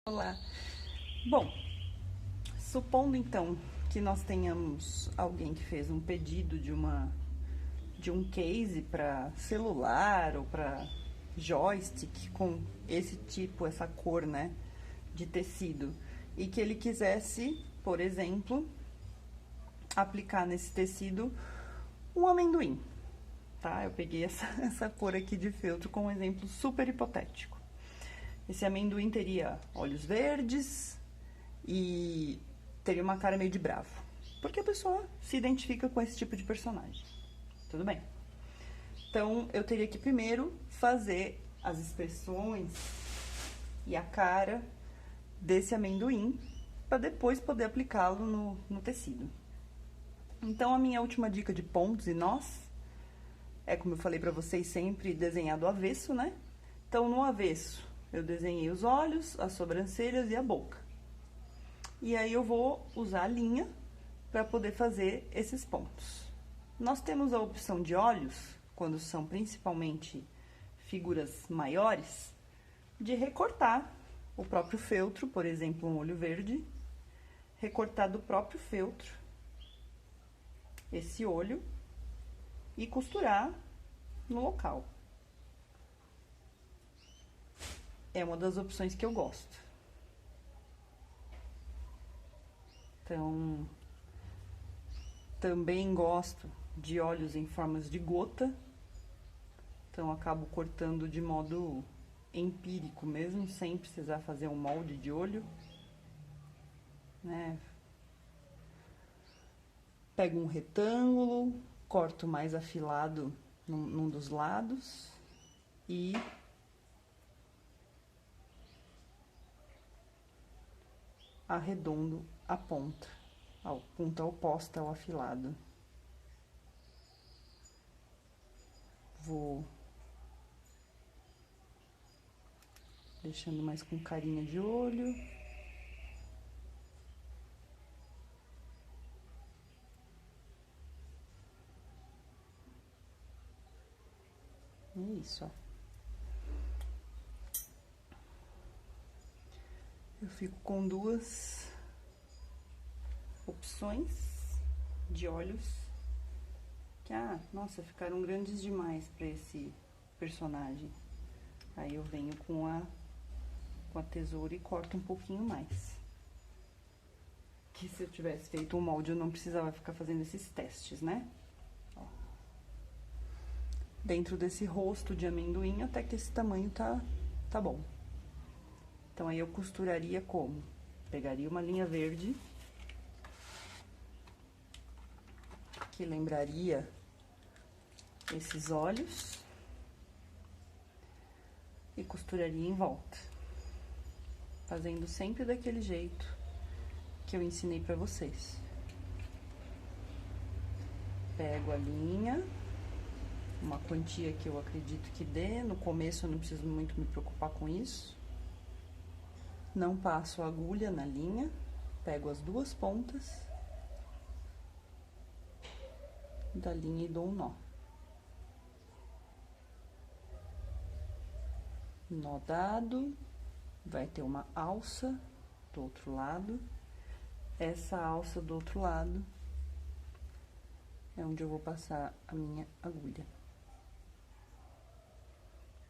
Olá. Bom, supondo então que nós tenhamos alguém que fez um pedido de um case para celular ou para joystick com esse tipo, essa cor, né, de tecido, e que ele quisesse, por exemplo, aplicar nesse tecido um amendoim, tá? Eu peguei essa cor aqui de feltro com um exemplo super hipotético. Esse amendoim teria olhos verdes e teria uma cara meio de bravo. Porque a pessoa se identifica com esse tipo de personagem. Tudo bem. Então, eu teria que primeiro fazer as expressões e a cara desse amendoim para depois poder aplicá-lo no tecido. Então, a minha última dica de pontos e nós é, como eu falei para vocês, sempre desenhar do avesso, né? Então, no avesso, eu desenhei os olhos, as sobrancelhas e a boca. E aí eu vou usar a linha para poder fazer esses pontos. Nós temos a opção de olhos, quando são principalmente figuras maiores, de recortar o próprio feltro, por exemplo, um olho verde, recortar do próprio feltro esse olho e costurar no local. É uma das opções que eu gosto. Então, também gosto de olhos em formas de gota. Então, acabo cortando de modo empírico mesmo, sem precisar fazer um molde de olho, né? Pego um retângulo, corto mais afilado num dos lados e arredondo a ponta oposta ao afilado. Vou deixando mais com carinha de olho. É isso, ó. Eu fico com duas opções de olhos que, nossa, ficaram grandes demais para esse personagem. Aí eu venho com a tesoura e corto um pouquinho mais. Que se eu tivesse feito o molde, eu não precisava ficar fazendo esses testes, né? Ó. Dentro desse rosto de amendoim, até que esse tamanho tá bom. Então, aí eu costuraria como? Pegaria uma linha verde, que lembraria esses olhos, e costuraria em volta, fazendo sempre daquele jeito que eu ensinei pra vocês. Pego a linha, uma quantia que eu acredito que dê, no começo eu não preciso muito me preocupar com isso. Não passo a agulha na linha, pego as duas pontas da linha e dou um nó. Nó dado, vai ter uma alça do outro lado. Essa alça do outro lado é onde eu vou passar a minha agulha.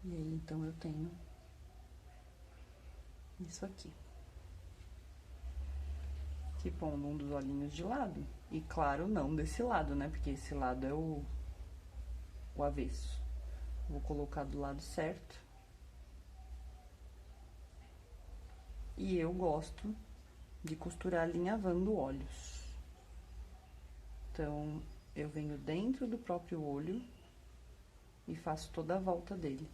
E aí, então, eu tenho isso aqui. Que pondo um dos olhinhos de lado. E, claro, não desse lado, né? Porque esse lado é o avesso. Vou colocar do lado certo. E eu gosto de costurar alinhavando olhos. Então, eu venho dentro do próprio olho e faço toda a volta dele.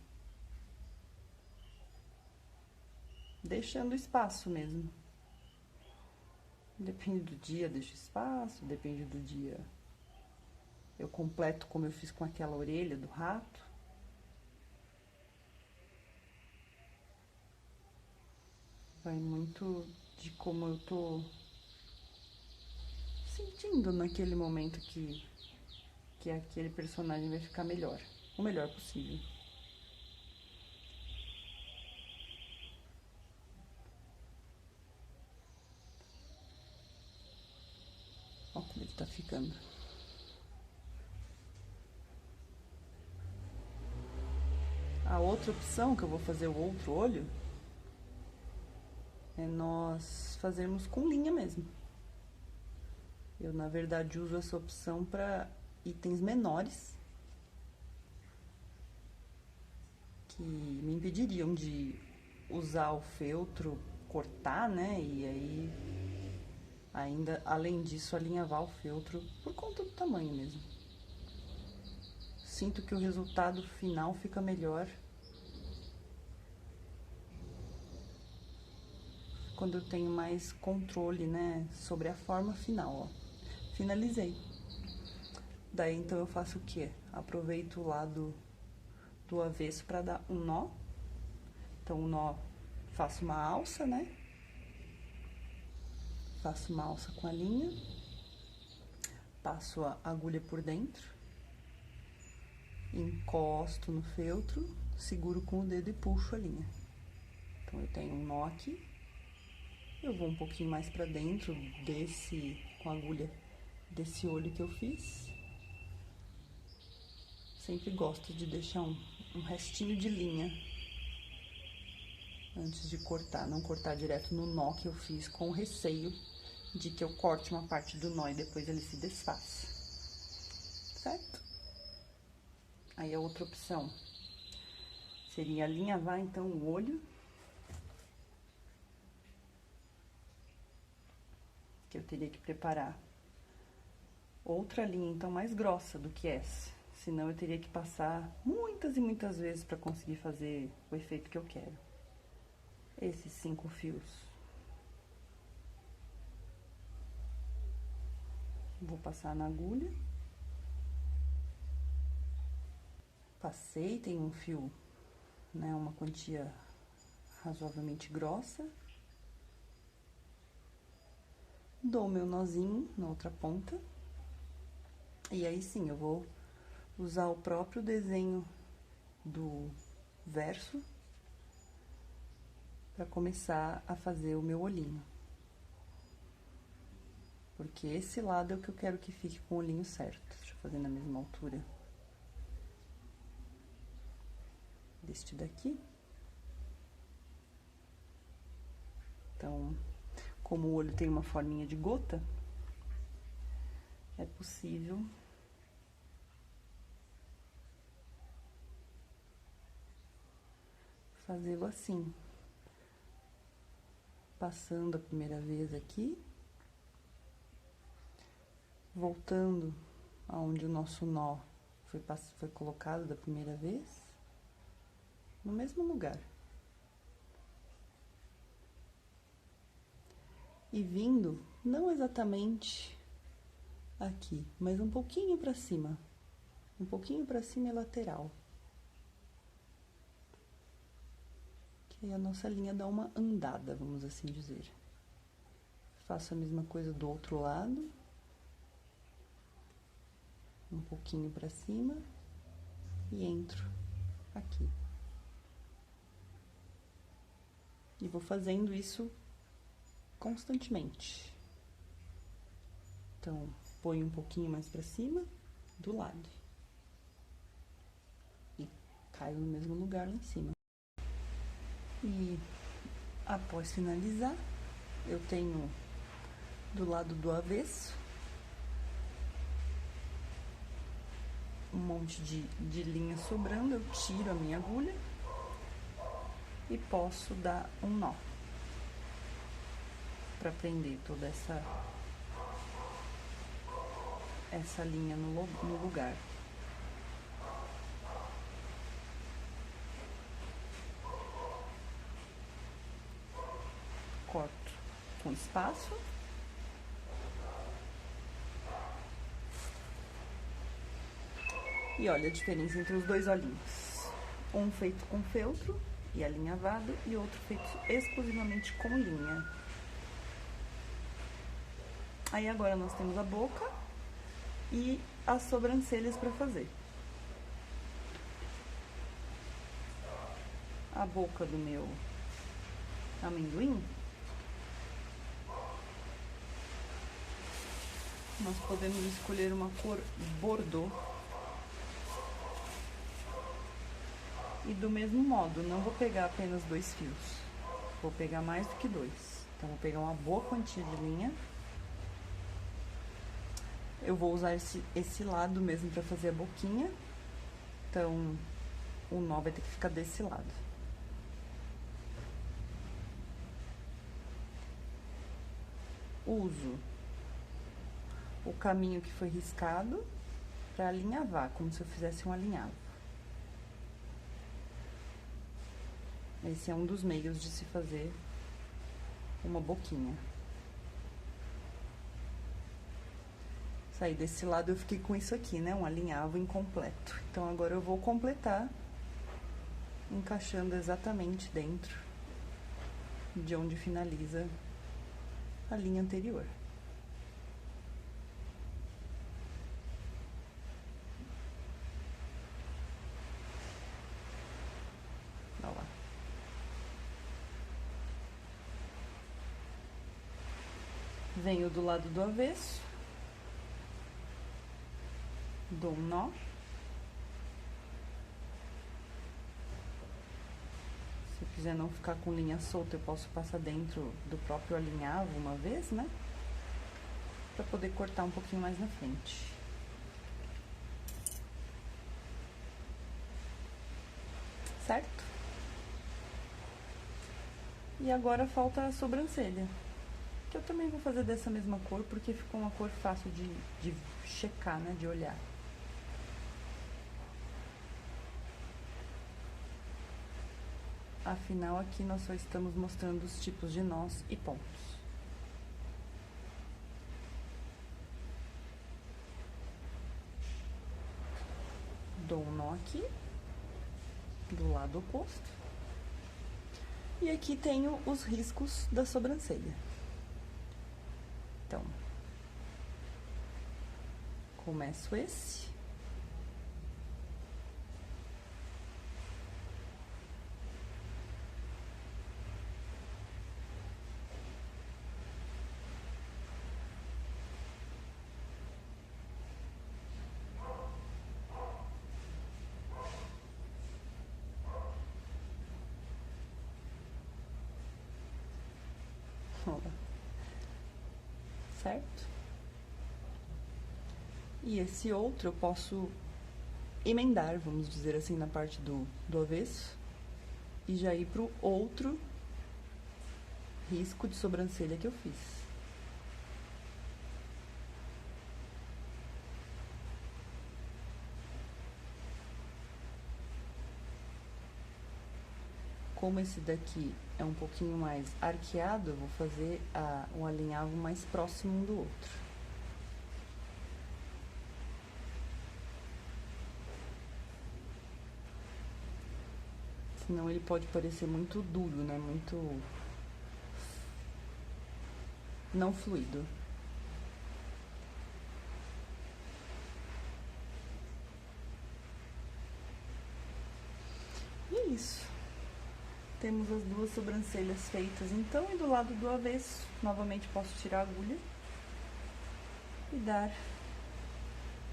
Deixando espaço mesmo. Depende do dia, deixo espaço, depende do dia. Eu completo como eu fiz com aquela orelha do rato. Vai muito de como eu tô sentindo naquele momento que aquele personagem vai ficar melhor. O melhor possível. que tá ficando. A outra opção, que eu vou fazer o outro olho, é nós fazermos com linha mesmo. Eu, na verdade, uso essa opção para itens menores, que me impediriam de usar o feltro, cortar, né? E aí, ainda, além disso, alinhavar o feltro por conta do tamanho mesmo. Sinto que o resultado final fica melhor quando eu tenho mais controle, né, sobre a forma final, ó. Finalizei. Daí, então, eu faço o quê? Aproveito o lado do avesso para dar um nó. Então, o nó, faço uma alça, né? Faço uma alça com a linha. Passo a agulha por dentro. Encosto no feltro, seguro com o dedo e puxo a linha. Então, eu tenho um nó aqui. Eu vou um pouquinho mais pra dentro com a agulha, desse olho que eu fiz. Sempre gosto de deixar um restinho de linha antes de cortar. Não cortar direto no nó que eu fiz, com receio de que eu corte uma parte do nó e depois ele se desfaça. Certo? Aí a outra opção seria alinhavar, então, o olho. Que eu teria que preparar outra linha, então, mais grossa do que essa. Senão, eu teria que passar muitas e muitas vezes para conseguir fazer o efeito que eu quero. Esses 5 fios. Vou passar na agulha. Passei, tem um fio, né, uma quantia razoavelmente grossa. Dou meu nozinho na outra ponta. E aí sim, eu vou usar o próprio desenho do verso para começar a fazer o meu olhinho. Porque esse lado é o que eu quero que fique com o olhinho certo. Deixa eu fazer na mesma altura deste daqui. Então, como o olho tem uma forminha de gota, é possível fazê-lo assim. Passando a primeira vez aqui, voltando aonde o nosso nó foi colocado da primeira vez, no mesmo lugar. E vindo, não exatamente aqui, mas um pouquinho pra cima. Um pouquinho pra cima e lateral. Que aí a nossa linha dá uma andada, vamos assim dizer. Faço a mesma coisa do outro lado. Um pouquinho pra cima e entro aqui. E vou fazendo isso constantemente. Então, ponho um pouquinho mais pra cima do lado. E caio no mesmo lugar lá em cima. E após finalizar, eu tenho do lado do avesso um monte de linha sobrando, eu tiro a minha agulha e posso dar um nó para prender toda essa linha no lugar. Corto com espaço. E olha a diferença entre os dois olhinhos. Um feito com feltro e alinhavado e outro feito exclusivamente com linha. Aí agora nós temos a boca e as sobrancelhas para fazer. A boca do meu amendoim, nós nós podemos escolher uma cor bordô. E do mesmo modo, não vou pegar apenas 2 fios, vou pegar mais do que 2. Então, vou pegar uma boa quantia de linha. Eu vou usar esse lado mesmo pra fazer a boquinha. Então, o nó vai ter que ficar desse lado. Uso o caminho que foi riscado pra alinhavar, como se eu fizesse um alinhavo. Esse é um dos meios de se fazer uma boquinha. Saí desse lado, eu fiquei com isso aqui, né? Um alinhavo incompleto. Então, agora eu vou completar, encaixando exatamente dentro de onde finaliza a linha anterior. Olha lá. Venho do lado do avesso, dou um nó. Se eu quiser não ficar com linha solta, eu posso passar dentro do próprio alinhavo uma vez, né? Pra poder cortar um pouquinho mais na frente. Certo? E agora falta a sobrancelha. Que eu também vou fazer dessa mesma cor, porque ficou uma cor fácil de checar, né? De olhar. Afinal, aqui nós só estamos mostrando os tipos de nós e pontos. Dou um nó aqui, do lado oposto. E aqui tenho os riscos da sobrancelha. Então, começo esse. Certo? E esse outro eu posso emendar, vamos dizer assim, na parte do avesso e já ir pro outro risco de sobrancelha que eu fiz. Como esse daqui é um pouquinho mais arqueado, eu vou fazer um alinhavo mais próximo um do outro. Senão ele pode parecer muito duro, né? Muito não fluido. E é isso. Temos as duas sobrancelhas feitas, então, e do lado do avesso, novamente posso tirar a agulha e dar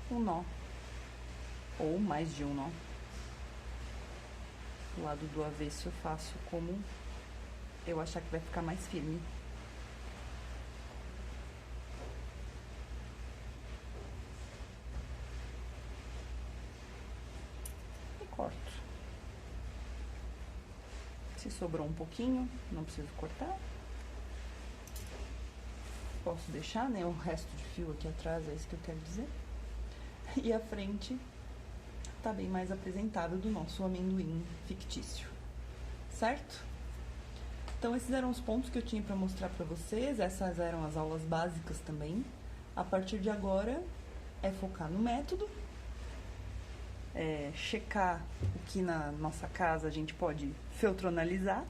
um nó, ou mais de um nó. Do lado do avesso eu faço como eu achar que vai ficar mais firme. E corto. Se sobrou um pouquinho, não preciso cortar. Posso deixar, né, o resto de fio aqui atrás, é isso que eu quero dizer. E a frente tá bem mais apresentável do nosso amendoim fictício, certo? Então, esses eram os pontos que eu tinha pra mostrar pra vocês, essas eram as aulas básicas também. A partir de agora, é focar no método, checar o que na nossa casa a gente pode feltronalizar,